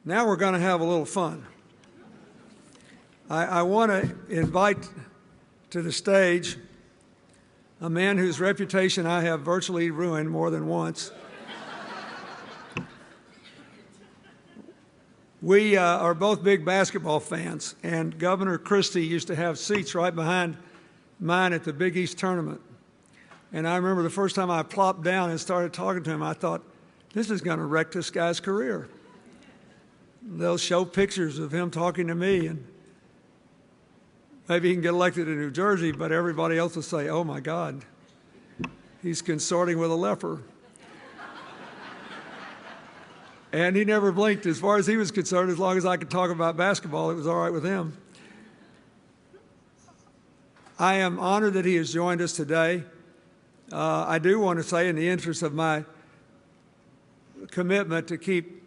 Now we're going to have a little fun. I want to invite to the stage a man whose reputation I have virtually ruined more than once. We are both big basketball fans, and Governor Christie used to have seats right behind mine at the Big East tournament. And I remember the first time I plopped down and started talking to him, I thought, this is going to wreck this guy's career. They'll show pictures of him talking to me, and maybe he can get elected in New Jersey, but everybody else will say, oh my God, he's consorting with a leper. And he never blinked. As far as he was concerned, as long as I could talk about basketball, it was all right with him. I am honored that he has joined us today. I do want to say, in the interest of my commitment to keep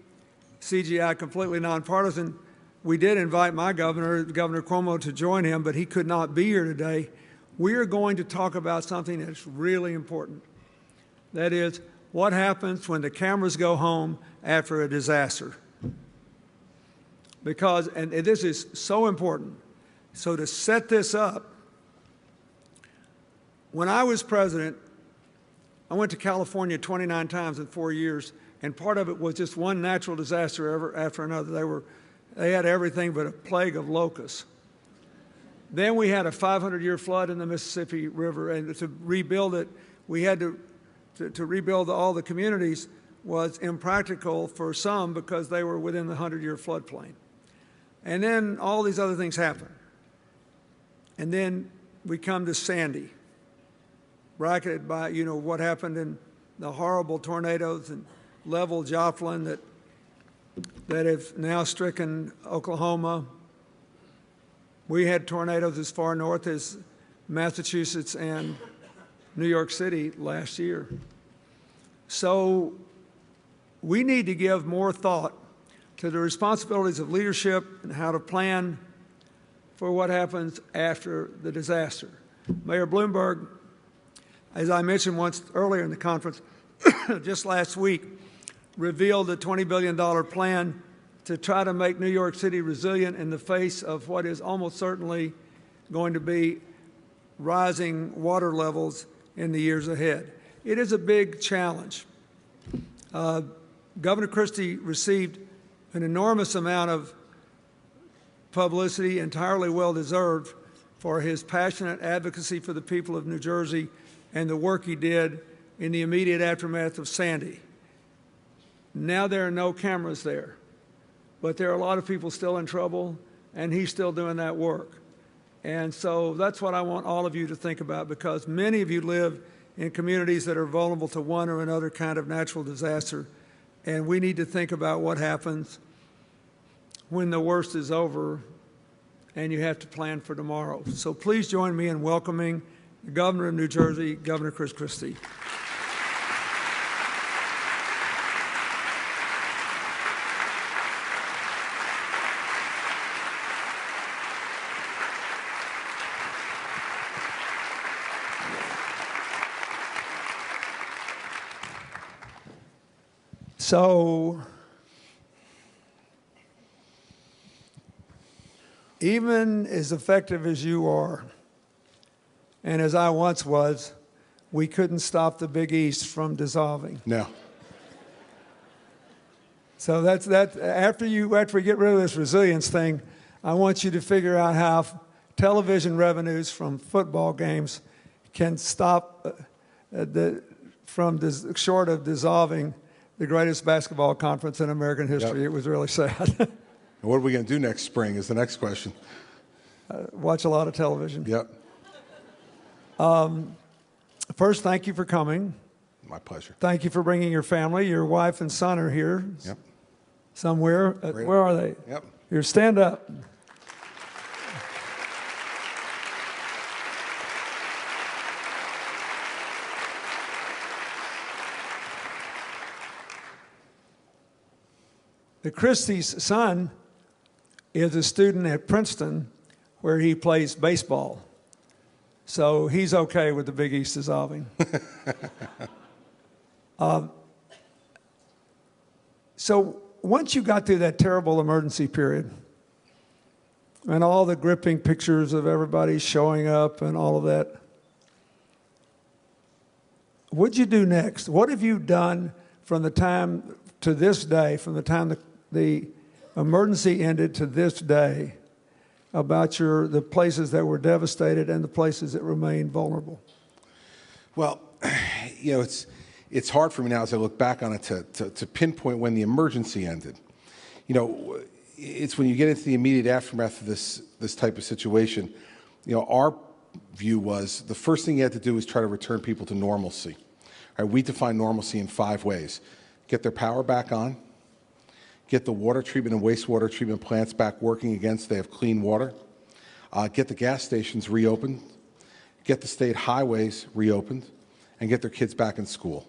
CGI completely nonpartisan, we did invite my governor, Governor Cuomo, to join him, but he could not be here today. We are going to talk about something that's really important. That is, what happens when the cameras go home after a disaster. Because, and this is so important, so to set this up, when I was president, I went to California 29 times in 4 years, and part of it was just one natural disaster after another. They had everything but a plague of locusts. Then we had a 500-year flood in the Mississippi River, and to rebuild it, we had to rebuild all the communities was impractical for some because they were within the 100-year floodplain. And then all these other things happen. And then we come to Sandy, bracketed by, you know, what happened in the horrible tornadoes and level Joplin that have now stricken Oklahoma. We had tornadoes as far north as Massachusetts and New York City last year. So we need to give more thought to the responsibilities of leadership and how to plan for what happens after the disaster. Mayor Bloomberg, as I mentioned once earlier in the conference, just last week, revealed a $20 billion plan to try to make New York City resilient in the face of what is almost certainly going to be rising water levels in the years ahead. It is a big challenge. Governor Christie received an enormous amount of publicity, entirely well-deserved, for his passionate advocacy for the people of New Jersey and the work he did in the immediate aftermath of Sandy. Now there are no cameras there, but there are a lot of people still in trouble, and he's still doing that work. And so that's what I want all of you to think about, because many of you live in communities that are vulnerable to one or another kind of natural disaster, and we need to think about what happens when the worst is over and you have to plan for tomorrow. So please join me in welcoming the Governor of New Jersey, Governor Chris Christie. So, even as effective as you are, and as I once was, we couldn't stop the Big East from dissolving. No. So that's after we get rid of this resilience thing, I want you to figure out how television revenues from football games can stop short of dissolving the greatest basketball conference in American history. Yep. It was really sad. And what are we going to do next spring is the next question. Watch a lot of television. Yep. First, thank you for coming. My pleasure. Thank you for bringing your family. Your wife and son are here. Yep. Somewhere. Where are they? Yep. Here, stand up. The Christie's son is a student at Princeton where he plays baseball. So he's okay with the Big East dissolving. So once you got through that terrible emergency period and all the gripping pictures of everybody showing up and all of that, what'd you do next? What have you done from the time to this day, from the time the emergency ended to this day, about the places that were devastated and the places that remain vulnerable? Well, you know, it's hard for me now as I look back on it to pinpoint when the emergency ended. You know, it's when you get into the immediate aftermath of this type of situation. You know, our view was the first thing you had to do was try to return people to normalcy. All right, we define normalcy in 5 ways: get their power back on, get the water treatment and wastewater treatment plants back working again so they have clean water, get the gas stations reopened, get the state highways reopened, and get their kids back in school.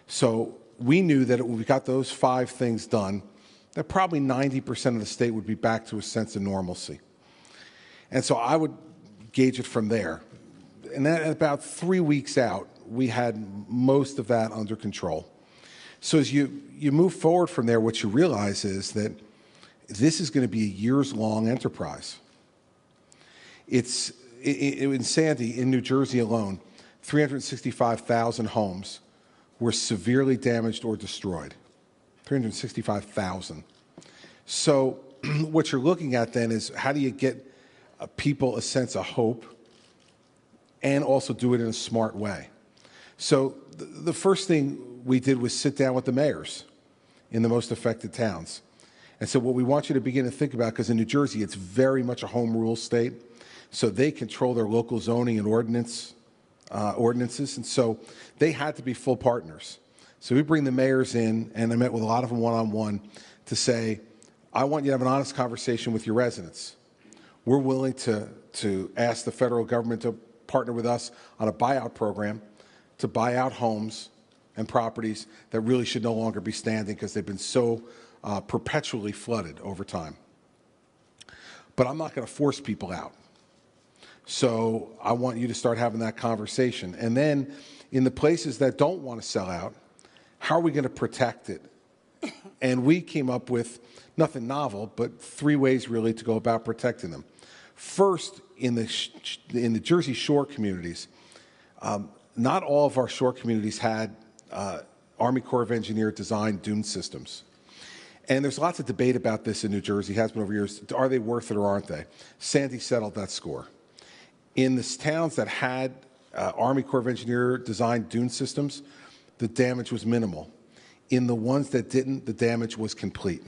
So we knew that when we got those 5 things done, that probably 90% of the state would be back to a sense of normalcy. And so I would gauge it from there. And then about 3 weeks out, we had most of that under control. So as you move forward from there, what you realize is that this is going to be a years-long enterprise. In Sandy, in New Jersey alone, 365,000 homes were severely damaged or destroyed. 365,000. So what you're looking at then is how do you get people a sense of hope and also do it in a smart way? So the first thing we did was sit down with the mayors in the most affected towns. And so what we want you to begin to think about, because in New Jersey it's very much a home rule state, so they control their local zoning and ordinances, and so they had to be full partners. So we bring the mayors in, and I met with a lot of them one-on-one to say, I want you to have an honest conversation with your residents. We're willing to ask the federal government to partner with us on a buyout program to buy out homes and properties that really should no longer be standing because they've been so perpetually flooded over time. But I'm not going to force people out. So I want you to start having that conversation. And then in the places that don't want to sell out, how are we going to protect it? And we came up with nothing novel, but 3 ways really to go about protecting them. First, in the Jersey Shore communities, not all of our shore communities had Army Corps of Engineers designed dune systems. And there's lots of debate about this in New Jersey, has been over years. Are they worth it or aren't they? Sandy settled that score. In the towns that had Army Corps of Engineers designed dune systems, the damage was minimal. In the ones that didn't, the damage was complete.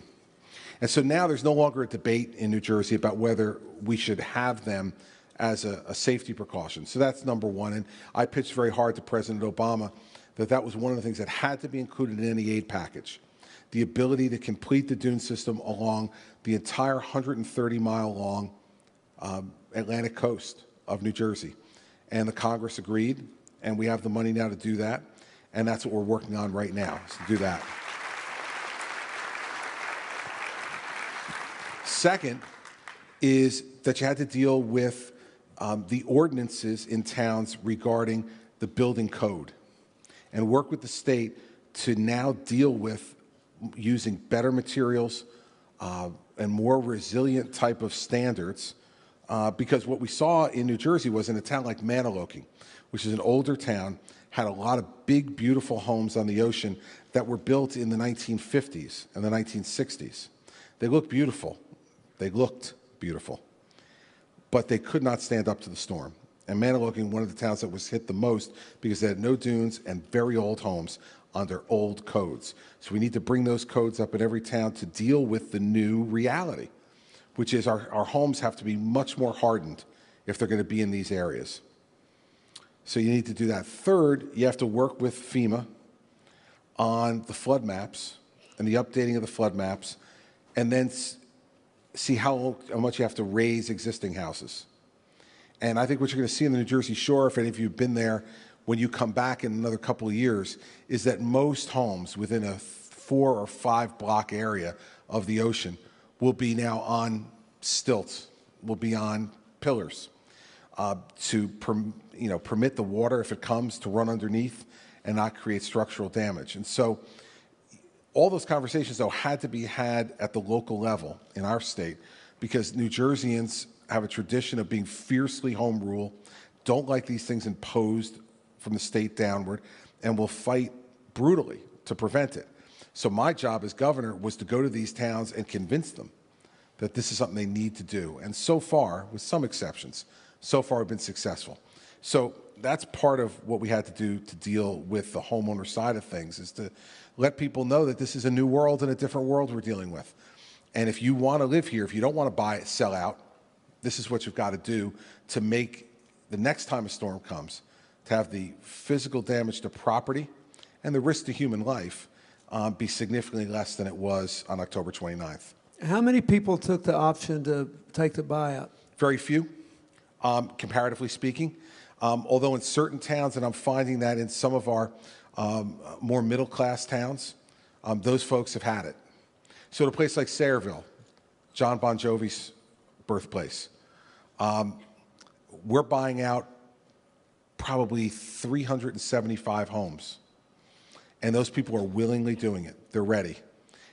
And so now there's no longer a debate in New Jersey about whether we should have them as a safety precaution. So that's number one. And I pitched very hard to President Obama that that was one of the things that had to be included in any aid package. The ability to complete the dune system along the entire 130-mile-long Atlantic coast of New Jersey. And the Congress agreed, and we have the money now to do that. And that's what we're working on right now, is to do that. Second is that you had to deal with the ordinances in towns regarding the building code and work with the state to now deal with using better materials and more resilient type of standards, because what we saw in New Jersey was in a town like Maniloki, which is an older town, had a lot of big, beautiful homes on the ocean that were built in the 1950s and the 1960s. They looked beautiful. They looked beautiful. But they could not stand up to the storm. And Maniloki, one of the towns that was hit the most because they had no dunes and very old homes under old codes. So we need to bring those codes up in every town to deal with the new reality, which is our homes have to be much more hardened if they're going to be in these areas. So you need to do that. Third, you have to work with FEMA on the flood maps and the updating of the flood maps, and then see how much you have to raise existing houses. And I think what you're going to see in the New Jersey Shore, if any of you have been there, when you come back in another couple of years, is that most homes within a 4 or 5 block area of the ocean will be now on stilts, will be on pillars to permit the water, if it comes, to run underneath and not create structural damage. And so All those conversations, though, had to be had at the local level in our state because New Jerseyans have a tradition of being fiercely home rule, don't like these things imposed from the state downward, and will fight brutally to prevent it. So my job as governor was to go to these towns and convince them that this is something they need to do. And so far, with some exceptions, so far we've been successful. So that's part of what we had to do to deal with the homeowner side of things, is to let people know that this is a new world and a different world we're dealing with. And if you want to live here, if you don't want to buy it, sell out, this is what you've got to do to make the next time a storm comes, to have the physical damage to property and the risk to human life be significantly less than it was on October 29th. How many people took the option to take the buyout? Very few, comparatively speaking. Although in certain towns, and I'm finding that in some of our more middle-class towns, those folks have had it. So at a place like Sayreville, John Bon Jovi's birthplace, we're buying out probably 375 homes. And those people are willingly doing it. They're ready.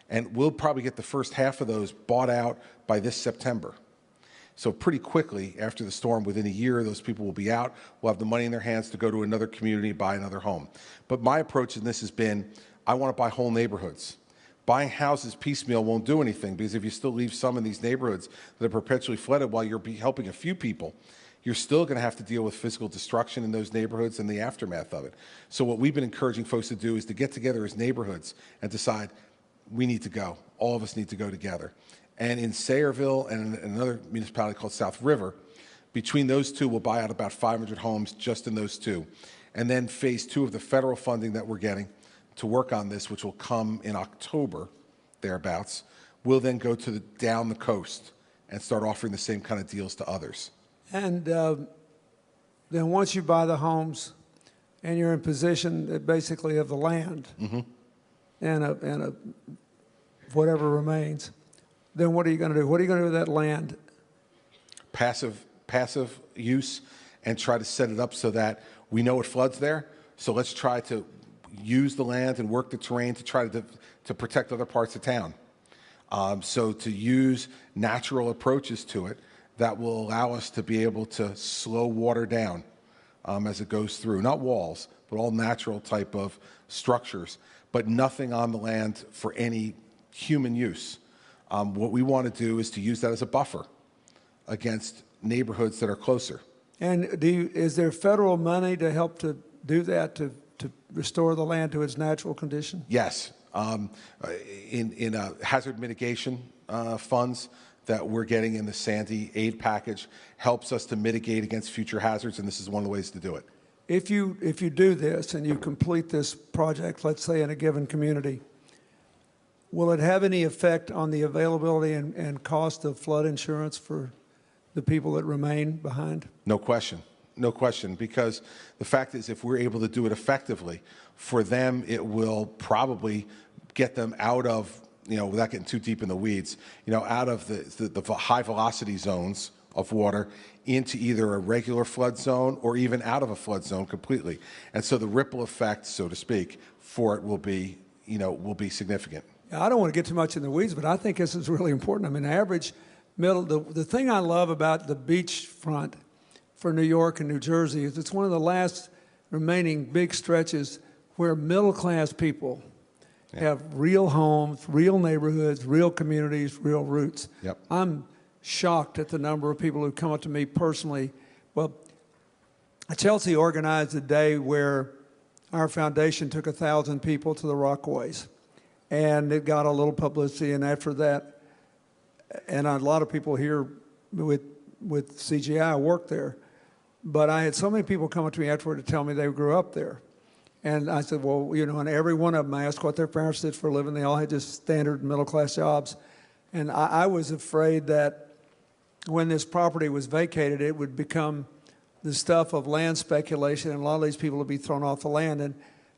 And we'll probably get the first half of those bought out by this September. So pretty quickly after the storm, within a year, those people will be out. We'll have the money in their hands to go to another community, buy another home. But my approach in this has been, I want to buy whole neighborhoods. Buying houses piecemeal won't do anything, because if you still leave some in these neighborhoods that are perpetually flooded while you're helping a few people, you're still going to have to deal with physical destruction in those neighborhoods and the aftermath of it. So what we've been encouraging folks to do is to get together as neighborhoods and decide, we need to go. All of us need to go together. And in Sayreville and in another municipality called South River, between those two, we'll buy out about 500 homes just in those two. And then phase 2 of the federal funding that we're getting to work on this, which will come in October, thereabouts, will then go to down the coast and start offering the same kind of deals to others. And then once you buy the homes and you're in possession basically of the land and whatever remains, then what are you going to do? What are you going to do with that land? Passive use, and try to set it up so that we know it floods there. So let's try to use the land and work the terrain to try to protect other parts of town. So to use natural approaches to it that will allow us to be able to slow water down as it goes through. Not walls, but all natural type of structures, but nothing on the land for any human use. What we want to do is to use that as a buffer against neighborhoods that are closer. And is there federal money to help to do that, to restore the land to its natural condition? Yes. In hazard mitigation funds that we're getting in the Sandy aid package helps us to mitigate against future hazards, and this is one of the ways to do it. If you do this and you complete this project, let's say in a given community, will it have any effect on the availability and cost of flood insurance for the people that remain behind? No question. No question, because the fact is, if we're able to do it effectively, for them, it will probably get them out of, without getting too deep in the weeds, out of the high velocity zones of water into either a regular flood zone or even out of a flood zone completely. And so the ripple effect, so to speak, for it will be significant. I don't want to get too much in the weeds, but I think this is really important. I mean, the thing I love about the beachfront for New York and New Jersey is it's one of the last remaining big stretches where middle-class people have real homes, real neighborhoods, real communities, real roots. Yep. I'm shocked at the number of people who come up to me personally. Well, Chelsea organized a day where our foundation took 1,000 people to the Rockaways, and it got a little publicity, and after that, and a lot of people here with CGI work there, but I had so many people come up to me afterward to tell me they grew up there. And I said, well, and every one of them, I asked what their parents did for a living. They all had just standard middle-class jobs. And I was afraid that when this property was vacated, it would become the stuff of land speculation, and a lot of these people would be thrown off the land. And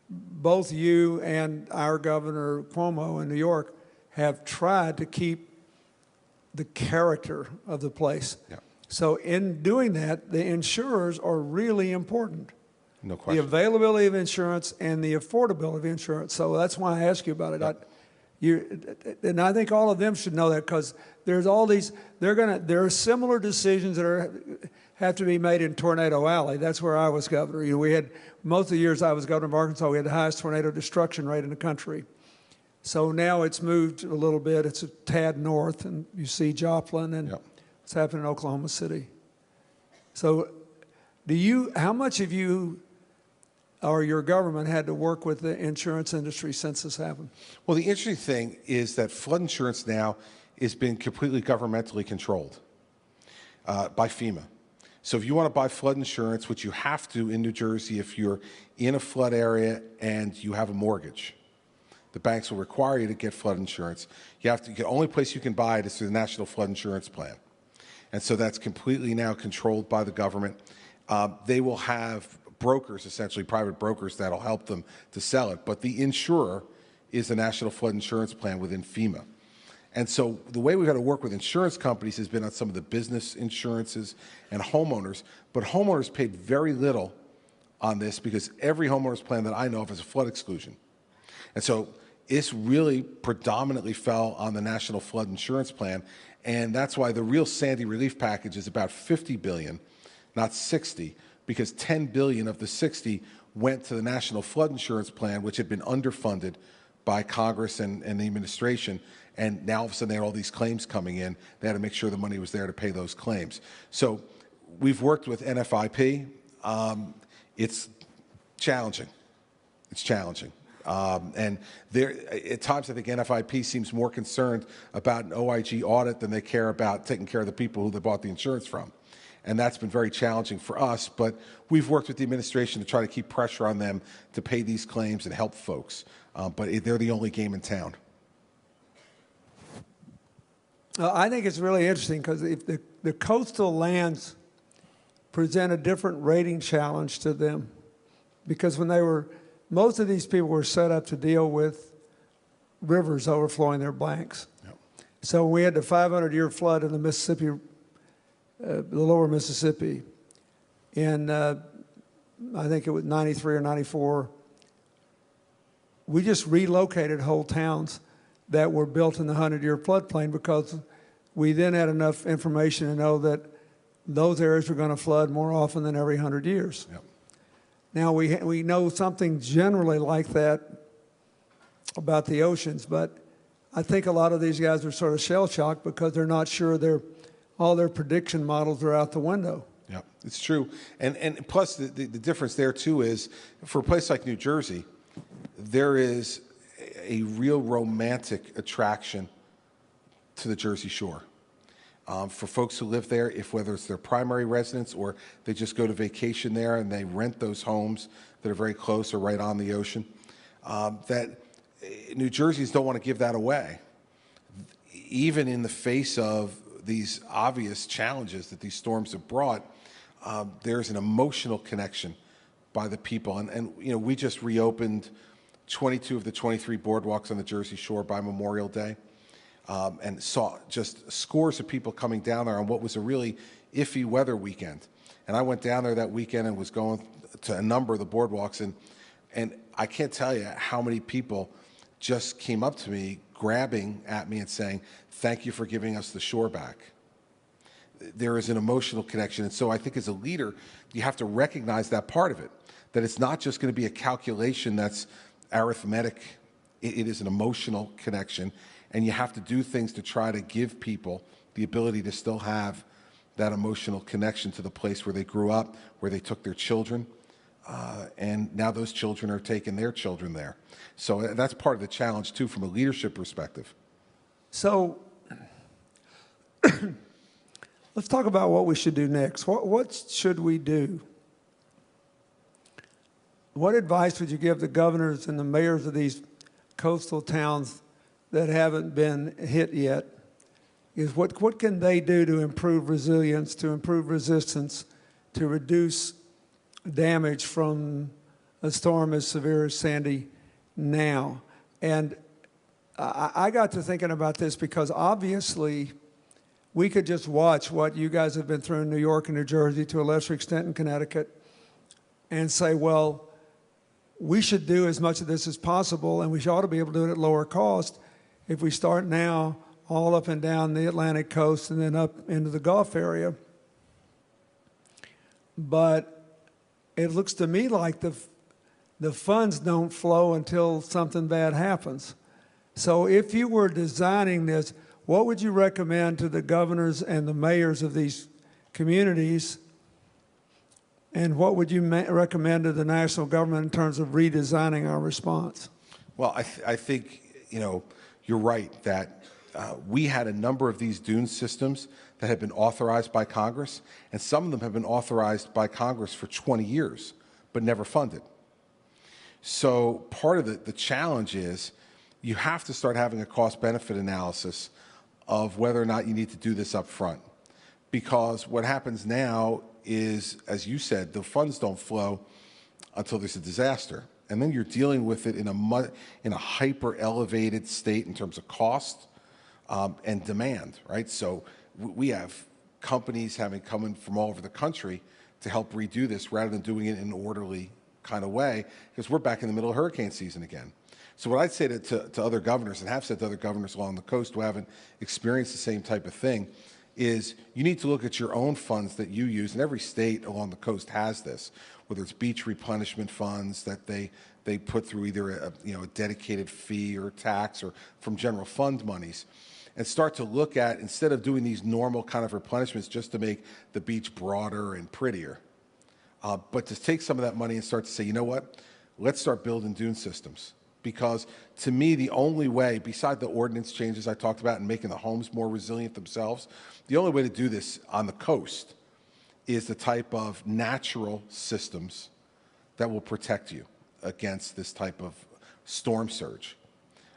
both you and our Governor Cuomo in New York have tried to keep the character of the place. Yeah. So in doing that, the insurers are really important. No question. The availability of insurance and the affordability of insurance. So that's why I ask you about it. Yeah. And I think all of them should know that, because there's all these, there are similar decisions that have to be made in Tornado Alley. That's where I was governor. We had, most of the years I was governor of Arkansas, we had the highest tornado destruction rate in the country. So now it's moved a little bit. It's a tad north, and you see Joplin, and it's happening in Oklahoma City. So how much have you or your government had to work with the insurance industry since this happened? Well, the interesting thing is that flood insurance now is being completely governmentally controlled by FEMA. So if you want to buy flood insurance, which you have to in New Jersey if you're in a flood area and you have a mortgage, the banks will require you to get flood insurance. You have to, the only place you can buy it is through the National Flood Insurance Plan. And so that's completely now controlled by the government. They will have brokers, essentially private brokers, that'll help them to sell it. But the insurer is the National Flood Insurance Plan within FEMA. And so the way we've had to work with insurance companies has been on some of the business insurances and homeowners. But homeowners paid very little on this because every homeowner's plan that I know of is a flood exclusion. And so this really predominantly fell on the National Flood Insurance Plan. And that's why the real Sandy relief package is about $50 billion, not $60, because $10 billion of the $60 went to the National Flood Insurance Plan, which had been underfunded by Congress and the administration. And now all of a sudden they had all these claims coming in. They had to make sure the money was there to pay those claims. So we've worked with NFIP. It's challenging. It's challenging. And at times I think NFIP seems more concerned about an OIG audit than they care about taking care of the people who they bought the insurance from. And that's been very challenging for us, but we've worked with the administration to try to keep pressure on them to pay these claims and help folks. But they're the only game in town. I think it's really interesting because if the coastal lands present a different rating challenge to them, because most of these people were set up to deal with rivers overflowing their banks. Yep. So we had the 500-year flood in the Mississippi, the lower Mississippi, in I think it was 93 or 94. We just relocated whole towns that were built in the 100-year floodplain because we then had enough information to know that those areas were going to flood more often than every 100 years. Yep. Now, we know something generally like that about the oceans, but I think a lot of these guys are sort of shell-shocked because they're not sure all their prediction models are out the window. Yeah, it's true. And plus, the difference there, too, is for a place like New Jersey, there is a real romantic attraction to the Jersey Shore. For folks who live there, whether it's their primary residence or they just go to vacation there and they rent those homes that are very close or right on the ocean, that New Jerseyans don't want to give that away, even in the face of these obvious challenges that these storms have brought. There's an emotional connection by the people, and we just reopened 22 of the 23 boardwalks on the Jersey Shore by Memorial Day. And saw just scores of people coming down there on what was a really iffy weather weekend. And I went down there that weekend and was going to a number of the boardwalks, and I can't tell you how many people just came up to me, grabbing at me and saying, "Thank you for giving us the shore back." There is an emotional connection, and so I think as a leader, you have to recognize that part of it, that it's not just going to be a calculation that's arithmetic. It is an emotional connection. And you have to do things to try to give people the ability to still have that emotional connection to the place where they grew up, where they took their children, and now those children are taking their children there. So that's part of the challenge, too, from a leadership perspective. So let's talk about what we should do next. What should we do? What advice would you give the governors and the mayors of these coastal towns that haven't been hit yet? Is what can they do to improve resilience, to improve resistance, to reduce damage from a storm as severe as Sandy now? And I got to thinking about this because obviously we could just watch what you guys have been through in New York and New Jersey, to a lesser extent in Connecticut, and say, well, we should do as much of this as possible, and we ought to be able to do it at lower cost. if we start now all up and down the Atlantic coast and then up into the Gulf area. But it looks to me like the funds don't flow until something bad happens. So if you were designing this, what would you recommend to the governors and the mayors of these communities? And what would you recommend to the national government in terms of redesigning our response? Well, I think, you're right that we had a number of these dune systems that have been authorized by Congress, and some of them have been authorized by Congress for 20 years, but never funded. So part of the challenge is you have to start having a cost-benefit analysis of whether or not you need to do this up front. Because what happens now is, as you said, the funds don't flow until there's a disaster. And then you're dealing with it in a hyper-elevated state in terms of cost and demand, right? So we have companies having come in from all over the country to help redo this rather than doing it in an orderly kind of way, because we're back in the middle of hurricane season again. So what I'd say to other governors, and have said to other governors along the coast who haven't experienced the same type of thing, is you need to look at your own funds that you use, and every state along the coast has this, whether it's beach replenishment funds that they put through either a dedicated fee or tax or from general fund monies, and start to look at, instead of doing these normal kind of replenishments just to make the beach broader and prettier, but to take some of that money and start to say, you know what, let's start building dune systems. Because to me, the only way, beside the ordinance changes I talked about and making the homes more resilient themselves, the only way to do this on the coast is the type of natural systems that will protect you against this type of storm surge.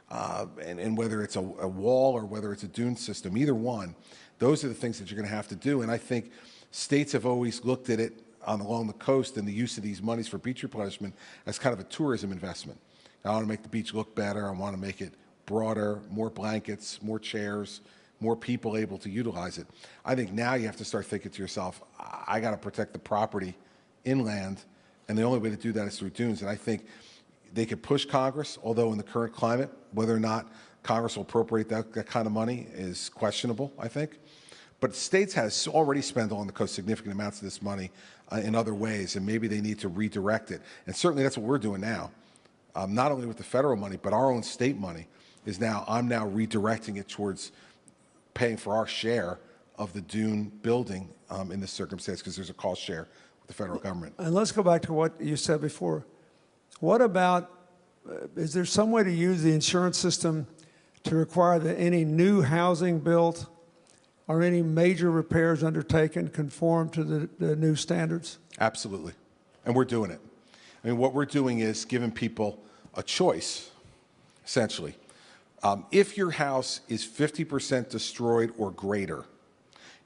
And whether it's a wall or whether it's a dune system, either one, those are the things that you're going to have to do. And I think states have always looked at it along the coast and the use of these monies for beach replenishment as kind of a tourism investment. I want to make the beach look better. I want to make it broader, more blankets, more chairs, more people able to utilize it. I think now you have to start thinking to yourself, I got to protect the property inland, and the only way to do that is through dunes. And I think they could push Congress, although in the current climate, whether or not Congress will appropriate that kind of money is questionable, I think. But states has already spent on the coast significant amounts of this money in other ways, and maybe they need to redirect it. And certainly that's what we're doing now. Not only with the federal money, but our own state money is now, I'm now redirecting it towards paying for our share of the dune building in this circumstance, because there's a cost share with the federal government. And let's go back to what you said before. What about, is there some way to use the insurance system to require that any new housing built or any major repairs undertaken conform to the new standards? Absolutely. And we're doing it. I mean, what we're doing is giving people a choice, essentially. If your house is 50% destroyed or greater,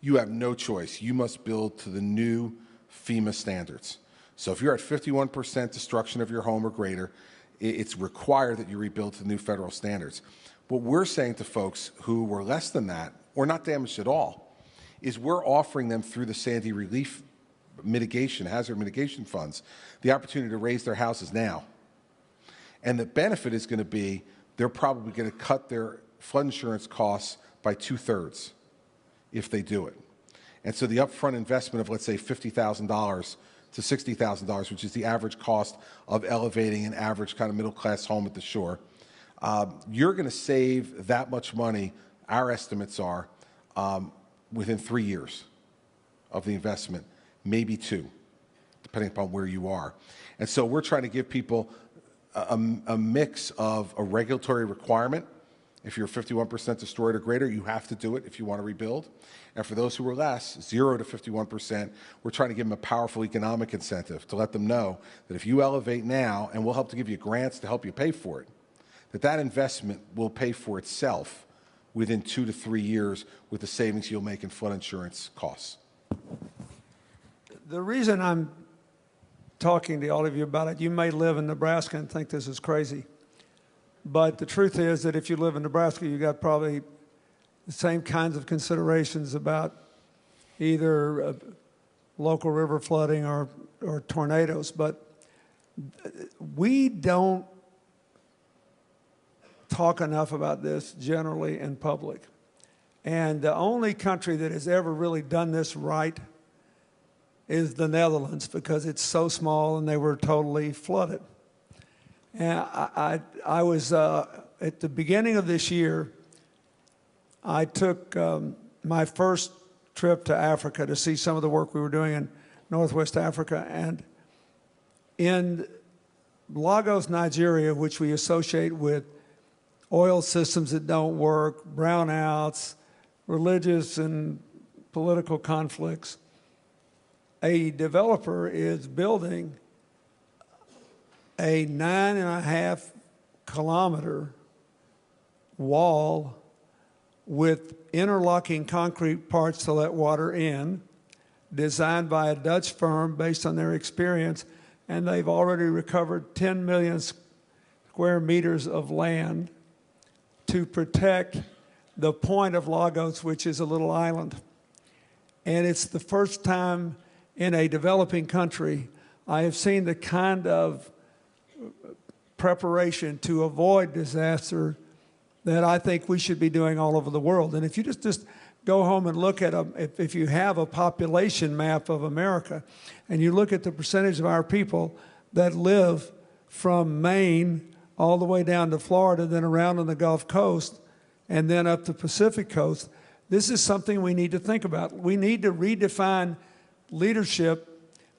you have no choice. You must build to the new FEMA standards. So if you're at 51% destruction of your home or greater, it's required that you rebuild to the new federal standards. What we're saying to folks who were less than that or not damaged at all is we're offering them through the Sandy relief mitigation, hazard mitigation funds, the opportunity to raise their houses now. And the benefit is going to be they're probably going to cut their flood insurance costs by 2/3 if they do it. And so the upfront investment of, let's say, $50,000 to $60,000, which is the average cost of elevating an average kind of middle-class home at the shore, you're going to save that much money, our estimates are, within 3 years of the investment, maybe 2, depending upon where you are. And so we're trying to give people a mix of a regulatory requirement. If you're 51% destroyed or greater, you have to do it if you want to rebuild. And for those who are less, 0 to 51%, we're trying to give them a powerful economic incentive to let them know that if you elevate now, and we'll help to give you grants to help you pay for it, that investment will pay for itself within 2 to 3 years with the savings you'll make in flood insurance costs. The reason I'm talking to all of you about it, you may live in Nebraska and think this is crazy. But the truth is that if you live in Nebraska, you got probably the same kinds of considerations about either local river flooding or tornadoes. But we don't talk enough about this generally in public. And the only country that has ever really done this right is the Netherlands, because it's so small and they were totally flooded. And I was, at the beginning of this year, I took my first trip to Africa to see some of the work we were doing in Northwest Africa. And in Lagos, Nigeria, which we associate with oil systems that don't work, brownouts, religious and political conflicts, a developer is building a 9.5-kilometer wall with interlocking concrete parts to let water in, designed by a Dutch firm based on their experience, and they've already recovered 10 million square meters of land to protect the point of Lagos, which is a little island. And it's the first time in a developing country I have seen the kind of preparation to avoid disaster that I think we should be doing all over the world. And if you just go home and look at if you have a population map of America, and you look at the percentage of our people that live from Maine all the way down to Florida, then around on the Gulf Coast, and then up the Pacific Coast, this is something we need to think about. We need to redefine leadership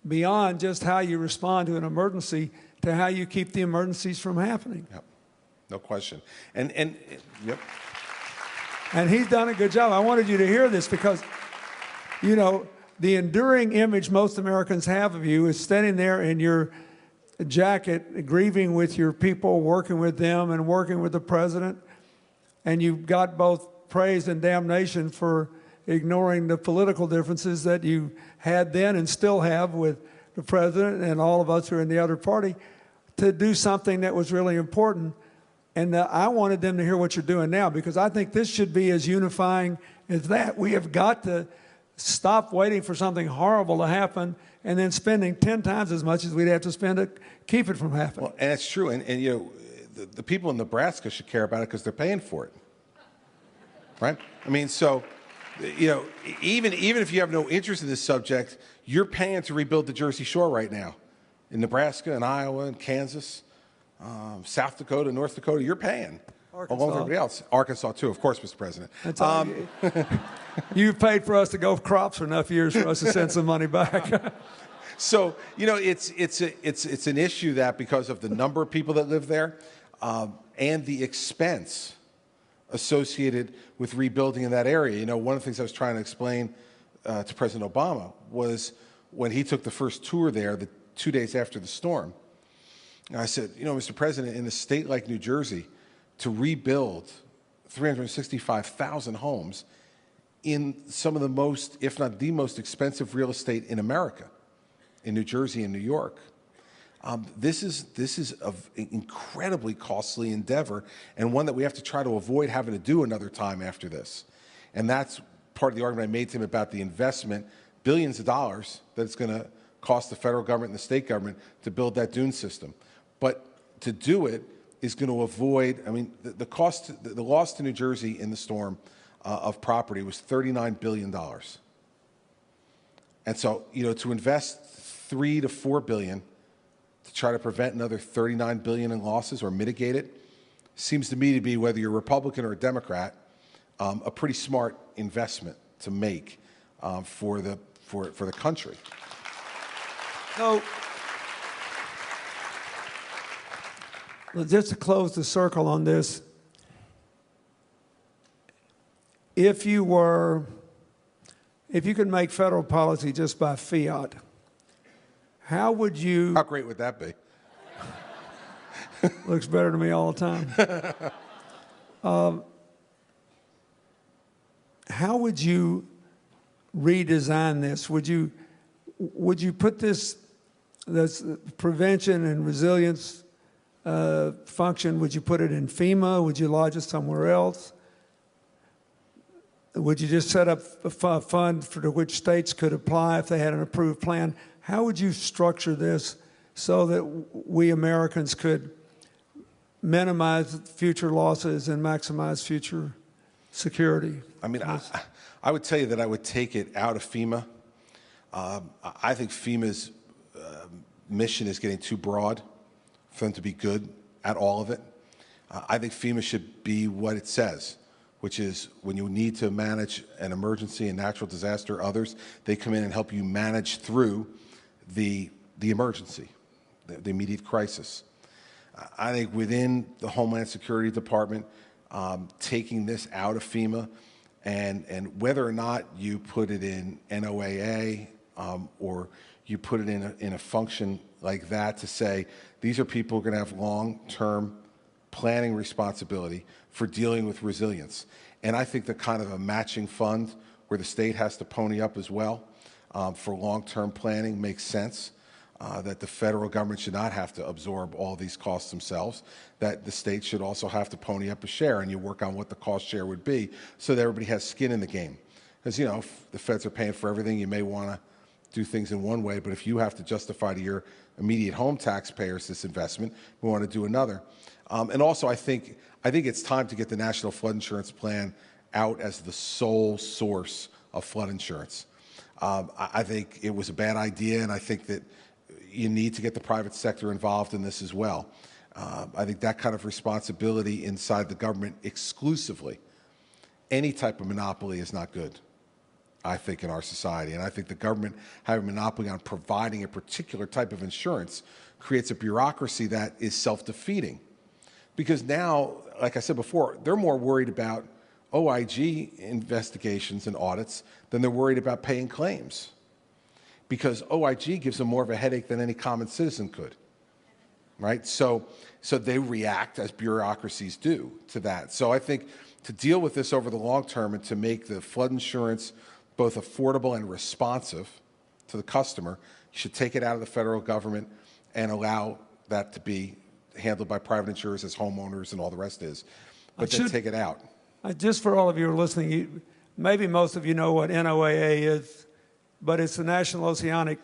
beyond just how you respond to an emergency to how you keep the emergencies from happening. Yep. No question. And yep. And he's done a good job. I wanted you to hear this because, you know, the enduring image most Americans have of you is standing there in your jacket, grieving with your people, working with them, and working with the president. And you've got both praise and damnation for ignoring the political differences that you had then and still have with the president and all of us who are in the other party, to do something that was really important. And I wanted them to hear what you're doing now, because I think this should be as unifying as that. We have got to stop waiting for something horrible to happen and then spending 10 times as much as we'd have to spend to keep it from happening. Well, and it's true. And you know, the people in Nebraska should care about it because they're paying for it. Right? I mean, so, you know, even if you have no interest in this subject, you're paying to rebuild the Jersey Shore right now. In Nebraska and Iowa and Kansas, South Dakota, North Dakota, you're paying. Arkansas. Along with everybody else. Arkansas, too, of course, Mr. President. That's all you've paid for us to go crops for enough years for us to send some money back. So, you know, it's an issue that, because of the number of people that live there and the expense associated with rebuilding in that area. You know, one of the things I was trying to explain to President Obama was when he took the first tour there, the 2 days after the storm. And I said, you know, Mr. President, in a state like New Jersey, to rebuild 365,000 homes in some of the most, if not the most expensive real estate in America, in New Jersey and New York, this is an incredibly costly endeavor, and one that we have to try to avoid having to do another time after this. And that's part of the argument I made to him about the investment, billions of dollars, that it's going to cost the federal government and the state government to build that dune system. But to do it is going to avoid, I mean, the loss to New Jersey in the storm of property was $39 billion. And so, you know, to invest $3 to $4 billion to try to prevent another $39 billion in losses or mitigate it seems to me to be, whether you're a Republican or a Democrat, a pretty smart investment to make for the country. So, just to close the circle on this, if you could make federal policy just by fiat, how would you... How great would that be? Looks better to me all the time. How would you redesign this? Would you put this prevention and resilience function, would you put it in FEMA? Would you lodge it somewhere else? Would you just set up a fund for which states could apply if they had an approved plan? How would you structure this so that we Americans could minimize future losses and maximize future security? I mean, I would tell you that I would take it out of FEMA. I think FEMA's mission is getting too broad for them to be good at all of it. I think FEMA should be what it says, which is when you need to manage an emergency and natural disaster or others, they come in and help you manage through the emergency, the immediate crisis. I think within the Homeland Security Department, taking this out of FEMA and whether or not you put it in NOAA or you put it in a function like that to say these are people who are going to have long-term planning responsibility for dealing with resilience. And I think the kind of a matching fund where the state has to pony up as well for long-term planning makes sense. That the federal government should not have to absorb all these costs themselves, that the state should also have to pony up a share, and you work on what the cost share would be so that everybody has skin in the game. Because, you know, if the feds are paying for everything, you may want to do things in one way, but if you have to justify to your immediate home taxpayers this investment, we want to do another. And also, I think it's time to get the National Flood Insurance Plan out as the sole source of flood insurance. I think it was a bad idea, and I think that you need to get the private sector involved in this as well. I think that kind of responsibility inside the government exclusively, any type of monopoly is not good, I think, in our society. And I think the government having a monopoly on providing a particular type of insurance creates a bureaucracy that is self-defeating. Because now, like I said before, they're more worried about OIG investigations and audits than they're worried about paying claims. Because OIG gives them more of a headache than any common citizen could, right? So they react, as bureaucracies do, to that. So I think to deal with this over the long term and to make the flood insurance both affordable and responsive to the customer, you should take it out of the federal government and allow that to be handled by private insurers as homeowners and all the rest is. But then take it out. Just for all of you who are listening, maybe most of you know what NOAA is, but it's the National Oceanic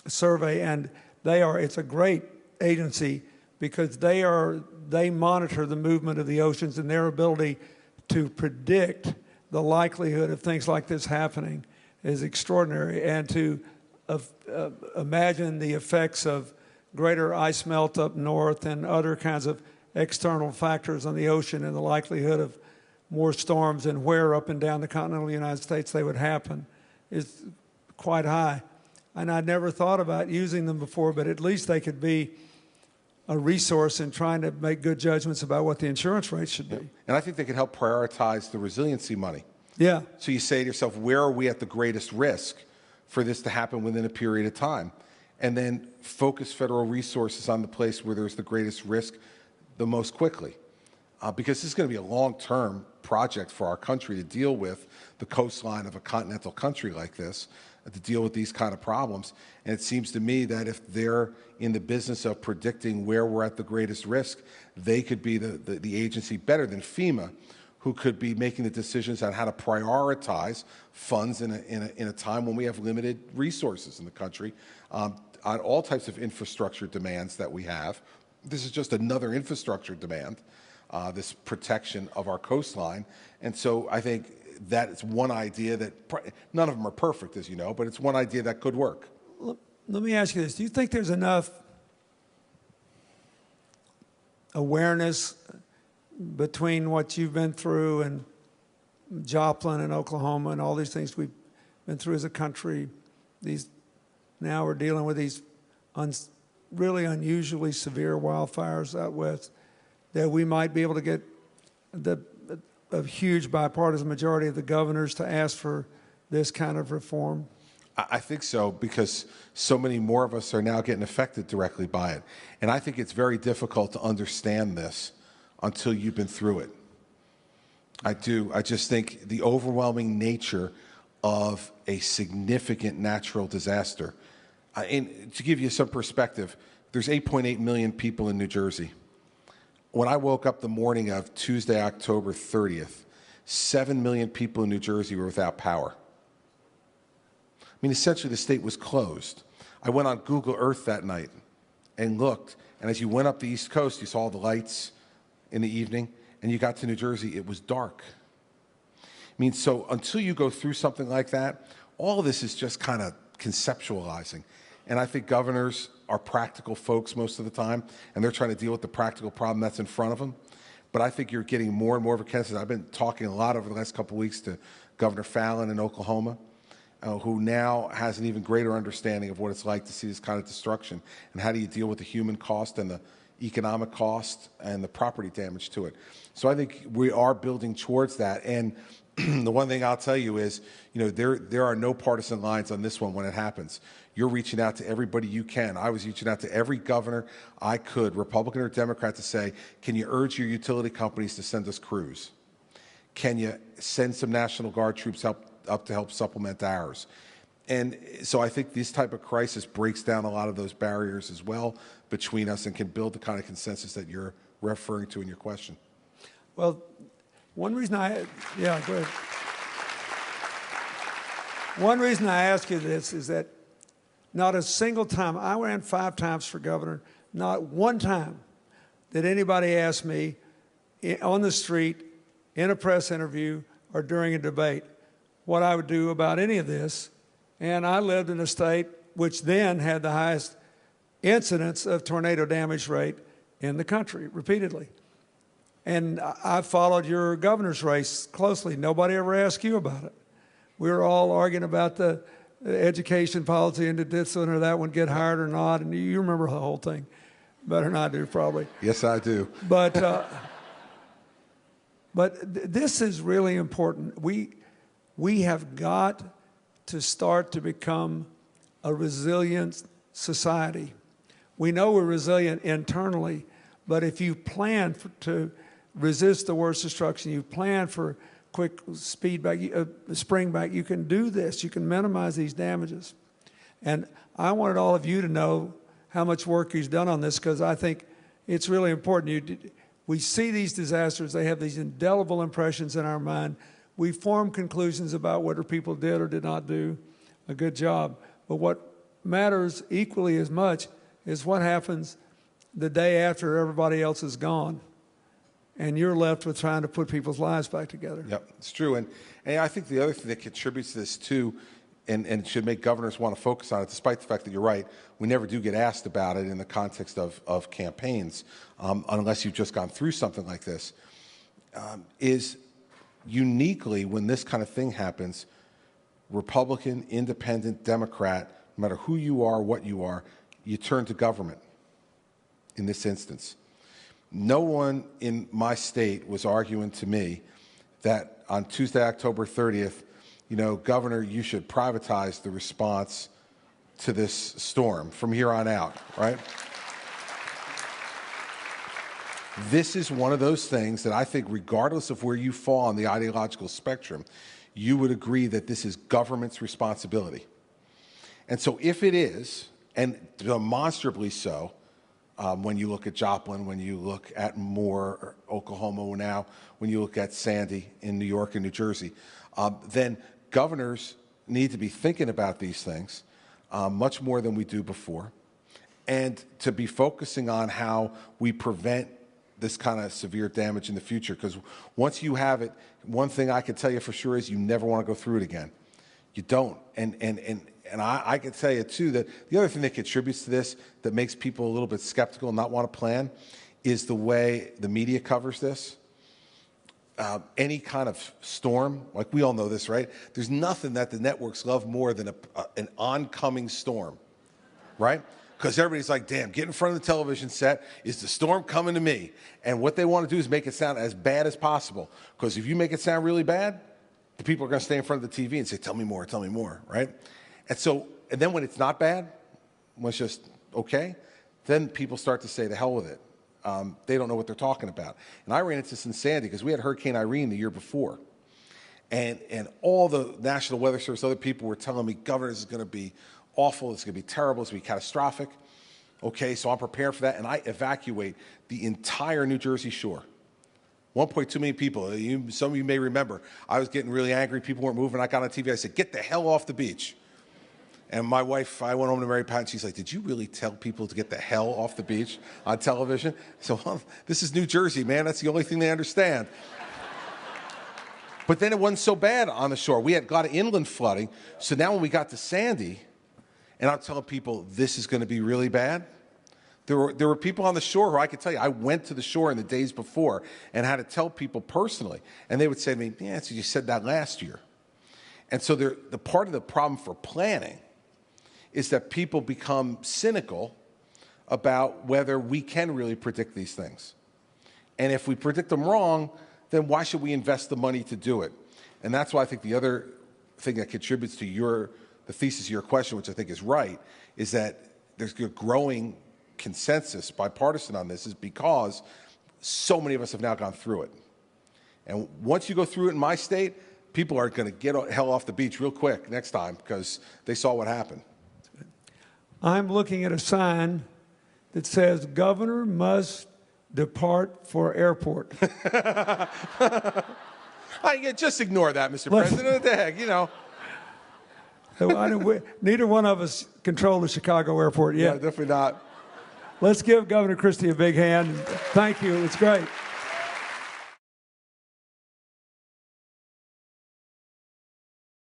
Survey, and it's a great agency because they monitor the movement of the oceans, and their ability to predict the likelihood of things like this happening is extraordinary. And to imagine the effects of greater ice melt up north and other kinds of external factors on the ocean and the likelihood of more storms and where up and down the continental United States they would happen is quite high. And I'd never thought about using them before, but at least they could be a resource in trying to make good judgments about what the insurance rates should be. And I think they could help prioritize the resiliency money. Yeah. So you say to yourself, where are we at the greatest risk for this to happen within a period of time? And then focus federal resources on the place where there's the greatest risk the most quickly. Because this is going to be a long-term project for our country to deal with the coastline of a continental country like this, to deal with these kind of problems. And it seems to me that if they're in the business of predicting where we're at the greatest risk, they could be the agency better than FEMA, who could be making the decisions on how to prioritize funds in a time when we have limited resources in the country on all types of infrastructure demands that we have. This is just another infrastructure demand, this protection of our coastline. And so I think that is one idea that, none of them are perfect, as you know, but it's one idea that could work. Let me ask you this. Do you think there's enough awareness between what you've been through and Joplin and Oklahoma and all these things we've been through as a country? Now we're dealing with these really unusually severe wildfires out west, that we might be able to get a huge bipartisan majority of the governors to ask for this kind of reform? I think so, because so many more of us are now getting affected directly by it. And I think it's very difficult to understand this until you've been through it. I do. I just think the overwhelming nature of a significant natural disaster. And to give you some perspective, there's 8.8 million people in New Jersey. When I woke up the morning of Tuesday, October 30th, 7 million people in New Jersey were without power. I mean, essentially, the state was closed. I went on Google Earth that night and looked, and as you went up the East Coast, you saw the lights in the evening, and you got to New Jersey, it was dark. I mean, so until you go through something like that, all of this is just kind of conceptualizing. And I think governors are practical folks most of the time, and they're trying to deal with the practical problem that's in front of them. But I think you're getting more and more of a consensus. I've been talking a lot over the last couple of weeks to Governor Fallin in Oklahoma, who now has an even greater understanding of what it's like to see this kind of destruction, and how do you deal with the human cost and the economic cost and the property damage to it. So I think we are building towards that. And the one thing I'll tell you is, there are no partisan lines on this one when it happens. You're reaching out to everybody you can. I was reaching out to every governor I could, Republican or Democrat, to say, can you urge your utility companies to send us crews? Can you send some National Guard troops up to help supplement ours? And so I think this type of crisis breaks down a lot of those barriers as well between us and can build the kind of consensus that you're referring to in your question. Well, one reason yeah, go ahead. One reason I ask you this is that not a single time, I ran 5 times for governor, not one time did anybody ask me on the street, in a press interview, or during a debate what I would do about any of this. And I lived in a state which then had the highest incidence of tornado damage rate in the country, repeatedly. And I followed your governor's race closely. Nobody ever asked you about it. We were all arguing about the education policy and did this one or that one get hired or not, and you remember the whole thing better than I do, probably. Yes, I do. But this is really important. We have got to start to become a resilient society. We know we're resilient internally, but if you plan to resist the worst destruction, you plan for quick spring back, you can do this. You can minimize these damages. And I wanted all of you to know how much work he's done on this, because I think it's really important. We see these disasters. They have these indelible impressions in our mind. We form conclusions about whether people did or did not do a good job. But what matters equally as much is what happens the day after everybody else is gone, and you're left with trying to put people's lives back together. Yep, it's true. And I think the other thing that contributes to this too, and should make governors want to focus on it, despite the fact that you're right, we never do get asked about it in the context of campaigns, unless you've just gone through something like this, is uniquely when this kind of thing happens, Republican, Independent, Democrat, no matter who you are, what you are, you turn to government in this instance. No one in my state was arguing to me that on Tuesday, October 30th, Governor, you should privatize the response to this storm from here on out, right? This is one of those things that I think, regardless of where you fall on the ideological spectrum, you would agree that this is government's responsibility. And so if it is, and demonstrably so, when you look at Joplin, when you look at Moore, Oklahoma now, when you look at Sandy in New York and New Jersey, then governors need to be thinking about these things much more than we do before, and to be focusing on how we prevent this kind of severe damage in the future. Because once you have it, one thing I can tell you for sure is you never want to go through it again. You don't. And I can tell you, too, that the other thing that contributes to this that makes people a little bit skeptical and not want to plan is the way the media covers this. Any kind of storm, like we all know this, right? There's nothing that the networks love more than an oncoming storm, right? Because everybody's like, damn, get in front of the television set. Is the storm coming to me? And what they want to do is make it sound as bad as possible. Because if you make it sound really bad, the people are going to stay in front of the TV and say, tell me more, right? And then when it's not bad, when it's just okay, then people start to say, the hell with it. They don't know what they're talking about. And I ran into this in Sandy because we had Hurricane Irene the year before. And all the National Weather Service, other people were telling me, Governor, this is going to be awful, it's going to be terrible, it's going to be catastrophic. Okay, so I'm prepared for that, and I evacuate the entire New Jersey shore. 1.2 million people. Some of you may remember, I was getting really angry, people weren't moving. I got on TV, I said, get the hell off the beach. And my wife, I went home to Mary Pat, and she's like, did you really tell people to get the hell off the beach on television? So, well, this is New Jersey, man. That's the only thing they understand. But then it wasn't so bad on the shore. We had got inland flooding. So now when we got to Sandy, and I'm telling people, this is going to be really bad. There were people on the shore who I could tell you, I went to the shore in the days before and had to tell people personally. And they would say to me, yeah, so you said that last year. And so the part of the problem for planning is that people become cynical about whether we can really predict these things. And if we predict them wrong, then why should we invest the money to do it? And that's why I think the other thing that contributes to the thesis of your question, which I think is right, is that there's a growing consensus, bipartisan on this, is because so many of us have now gone through it. And once you go through it in my state, people are going to get hell off the beach real quick next time because they saw what happened. I'm looking at a sign that says, Governor must depart for airport. Just ignore that, Mr. President. What the heck, you know. Neither one of us control the Chicago airport yet. Yeah, definitely not. Let's give Governor Christie a big hand. Thank you. It's great.